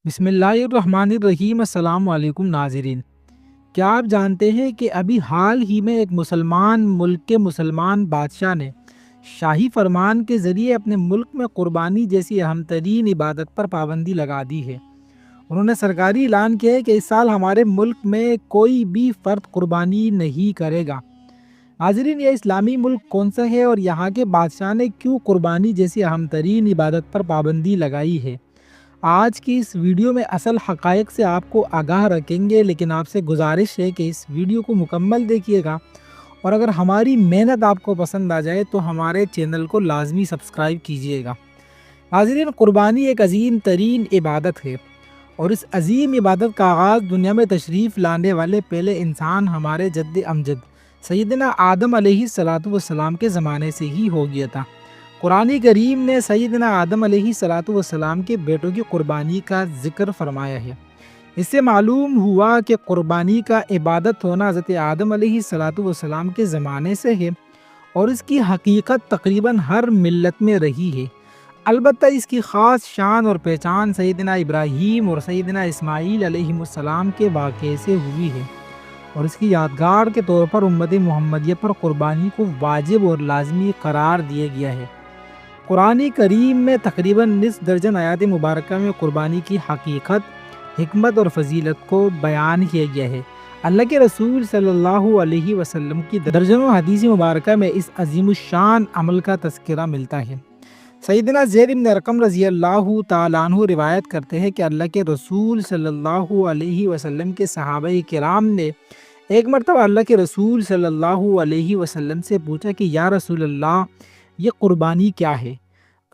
بسم اللہ الرحمن الرحیم۔ السلام علیکم ناظرین، کیا آپ جانتے ہیں کہ ابھی حال ہی میں ایک مسلمان ملک کے مسلمان بادشاہ نے شاہی فرمان کے ذریعے اپنے ملک میں قربانی جیسی اہم ترین عبادت پر پابندی لگا دی ہے۔ انہوں نے سرکاری اعلان کیا ہے کہ اس سال ہمارے ملک میں کوئی بھی فرد قربانی نہیں کرے گا۔ ناظرین، یہ اسلامی ملک کون سا ہے اور یہاں کے بادشاہ نے کیوں قربانی جیسی اہم ترین عبادت پر پابندی لگائی ہے؟ آج کی اس ویڈیو میں اصل حقائق سے آپ کو آگاہ رکھیں گے، لیکن آپ سے گزارش ہے کہ اس ویڈیو کو مکمل دیکھیے گا، اور اگر ہماری محنت آپ کو پسند آ جائے تو ہمارے چینل کو لازمی سبسکرائب کیجیے گا۔ ناظرین، قربانی ایک عظیم ترین عبادت ہے، اور اس عظیم عبادت کا آغاز دنیا میں تشریف لانے والے پہلے انسان ہمارے جد امجد سیدنا آدم علیہ السلام کے زمانے سے ہی ہو گیا تھا۔ قرآن کریم نے سیدنا آدم علیہ السلام کے بیٹوں کی قربانی کا ذکر فرمایا ہے۔ اس سے معلوم ہوا کہ قربانی کا عبادت ہونا حضرت آدم علیہ السلام کے زمانے سے ہے، اور اس کی حقیقت تقریباً ہر ملت میں رہی ہے۔ البتہ اس کی خاص شان اور پہچان سیدنا ابراہیم اور سیدنا اسماعیل علیہ السلام کے واقعے سے ہوئی ہے، اور اس کی یادگار کے طور پر امت محمدیہ پر قربانی کو واجب اور لازمی قرار دیا گیا ہے۔ قرآن کریم میں تقریباً نصف درجن آیات مبارکہ میں قربانی کی حقیقت، حکمت اور فضیلت کو بیان کیا گیا ہے۔ اللہ کے رسول صلی اللہ علیہ وسلم کی درجنوں حدیث مبارکہ میں اس عظیم الشان عمل کا تذکرہ ملتا ہے۔ سیدنا زید بن ارقم رضی اللہ تعالیٰ عنہ روایت کرتے ہیں کہ اللہ کے رسول صلی اللہ علیہ وسلم کے صحابہ کرام نے ایک مرتبہ اللہ کے رسول صلی اللہ علیہ وسلم سے پوچھا کہ یا رسول اللہ، یہ قربانی کیا ہے؟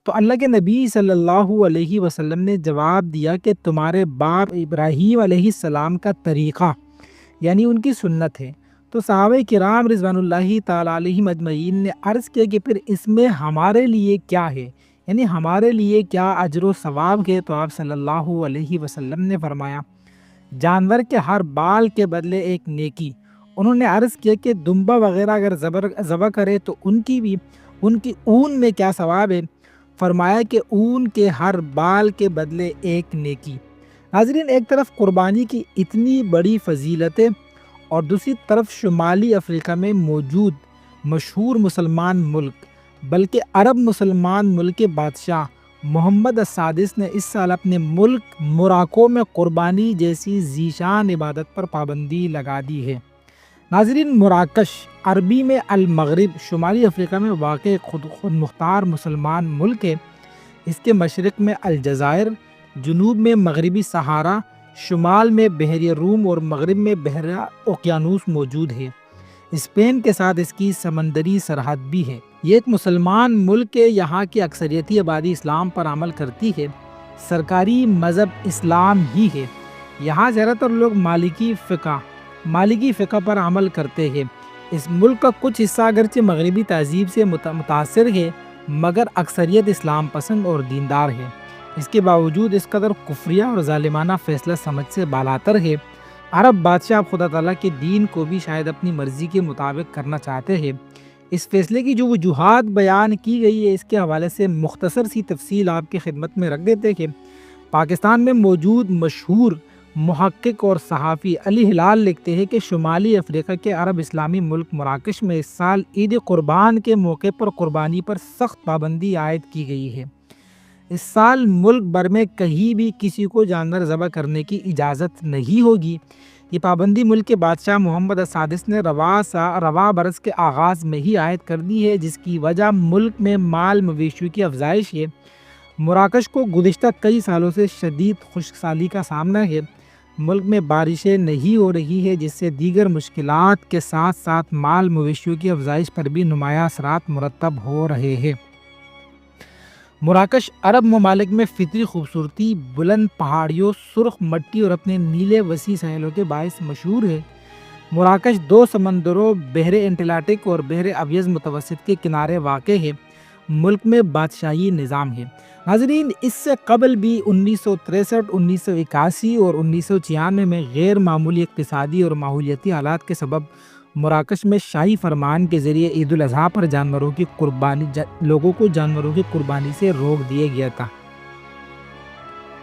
تو اللہ کے نبی صلی اللہ علیہ وسلم نے جواب دیا کہ تمہارے باپ ابراہیم علیہ السلام کا طریقہ، یعنی ان کی سنت ہے۔ تو صحابہ کرام رضوان اللہ تعالیٰ علیہم اجمعین نے عرض کیا کہ پھر اس میں ہمارے لیے کیا ہے، یعنی ہمارے لیے کیا اجر و ثواب ہے؟ تو آپ صلی اللہ علیہ وسلم نے فرمایا، جانور کے ہر بال کے بدلے ایک نیکی۔ انہوں نے عرض کیا کہ دمبا وغیرہ اگر ذبح کرے تو ان کی اون میں کیا ثواب ہے؟ فرمایا کہ اون کے ہر بال کے بدلے ایک نیکی۔ ناظرین، ایک طرف قربانی کی اتنی بڑی فضیلتیں، اور دوسری طرف شمالی افریقہ میں موجود مشہور مسلمان ملک بلکہ عرب مسلمان ملک کے بادشاہ محمد السادس نے اس سال اپنے ملک موراکو میں قربانی جیسی ذیشان عبادت پر پابندی لگا دی ہے۔ ناظرین، مراکش عربی میں المغرب شمالی افریقہ میں واقع خود مختار مسلمان ملک ہے۔ اس کے مشرق میں الجزائر، جنوب میں مغربی صحارا، شمال میں بحیرہ روم اور مغرب میں بحیرہ اوقیانوس موجود ہے۔ اسپین کے ساتھ اس کی سمندری سرحد بھی ہے۔ یہ ایک مسلمان ملک ہے۔ یہاں کی اکثریتی آبادی اسلام پر عمل کرتی ہے۔ سرکاری مذہب اسلام ہی ہے۔ یہاں زیادہ تر لوگ مالکی فقہ پر عمل کرتے ہیں۔ اس ملک کا کچھ حصہ اگرچہ مغربی تہذیب سے متاثر ہے، مگر اکثریت اسلام پسند اور دیندار ہے۔ اس کے باوجود اس قدر کفریہ اور ظالمانہ فیصلہ سمجھ سے بالاتر ہے۔ عرب بادشاہ خدا تعالیٰ کے دین کو بھی شاید اپنی مرضی کے مطابق کرنا چاہتے ہیں۔ اس فیصلے کی جو وجوہات بیان کی گئی ہے، اس کے حوالے سے مختصر سی تفصیل آپ کی خدمت میں رکھ دیتے ہیں کہ پاکستان میں موجود مشہور محقق اور صحافی علی ہلال لکھتے ہیں کہ شمالی افریقہ کے عرب اسلامی ملک مراکش میں اس سال عید قربان کے موقع پر قربانی پر سخت پابندی عائد کی گئی ہے۔ اس سال ملک بھر میں کہیں بھی کسی کو جانور ذبح کرنے کی اجازت نہیں ہوگی۔ یہ پابندی ملک کے بادشاہ محمد السادس نے رواں برس کے آغاز میں ہی عائد کر دی ہے، جس کی وجہ ملک میں مال مویشیوں کی افزائش ہے۔ مراکش کو گزشتہ کئی سالوں سے شدید خشک سالی کا سامنا ہے۔ ملک میں بارشیں نہیں ہو رہی ہے، جس سے دیگر مشکلات کے ساتھ ساتھ مال مویشیوں کی افزائش پر بھی نمایاں اثرات مرتب ہو رہے ہیں۔ مراکش عرب ممالک میں فطری خوبصورتی، بلند پہاڑیوں، سرخ مٹی اور اپنے نیلے وسیع ساحلوں کے باعث مشہور ہے۔ مراکش دو سمندروں بحر اٹلانٹک اور بحر ابیض متوسط کے کنارے واقع ہے۔ ملک میں بادشاہی نظام ہے۔ ناظرین، اس سے قبل بھی 1963، 1981 اور 1996 میں غیر معمولی اقتصادی اور ماحولیاتی حالات کے سبب مراکش میں شاہی فرمان کے ذریعے عید الاضحیٰ پر لوگوں کو جانوروں کی قربانی سے روک دیا گیا تھا۔